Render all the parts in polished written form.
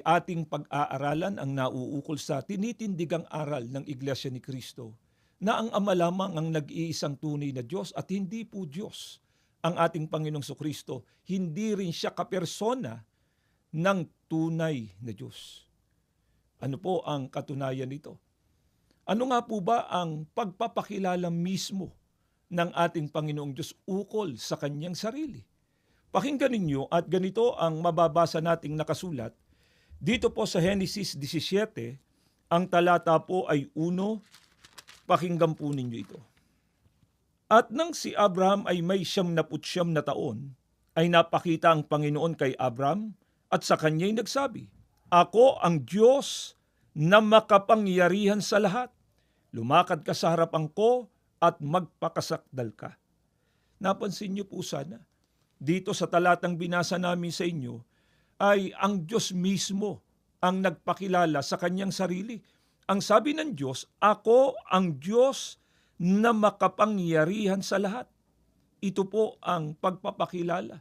Ating pag-aaralan ang nauukol sa tinitindigang aral ng Iglesia ni Cristo na ang Ama lamang ang nag-iisang tunay na Diyos at hindi po Diyos ang ating Panginoong Kristo. Hindi rin siya kapersona ng tunay na Diyos. Ano po ang katunayan nito? Ano nga po ba ang pagpapakilala mismo ng ating Panginoong Diyos ukol sa kanyang sarili? Pakinggan ninyo at ganito ang mababasa nating nakasulat dito po sa Genesis 17, ang talata po ay 1, pakinggan po ninyo ito. At nang si Abraham ay may 99 na taon, ay napakita ang Panginoon kay Abraham at sa kanya'y nagsabi, "Ako ang Diyos na makapangyarihan sa lahat. Lumakad ka sa harapan ko at magpakasakdal ka." Napansin niyo po sana, dito sa talatang binasa namin sa inyo, ay ang Diyos mismo ang nagpakilala sa kanyang sarili. Ang sabi ng Diyos, "Ako ang Diyos na makapangyarihan sa lahat." Ito po ang pagpapakilala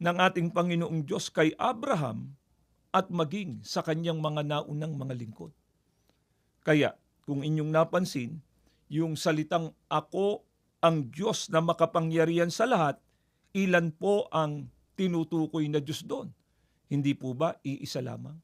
ng ating Panginoong Diyos kay Abraham at maging sa kanyang mga naunang mga lingkod. Kaya kung inyong napansin, yung salitang "Ako ang Diyos na makapangyarihan sa lahat," ilan po ang tinutukoy na Diyos doon? Hindi po ba iisa lamang?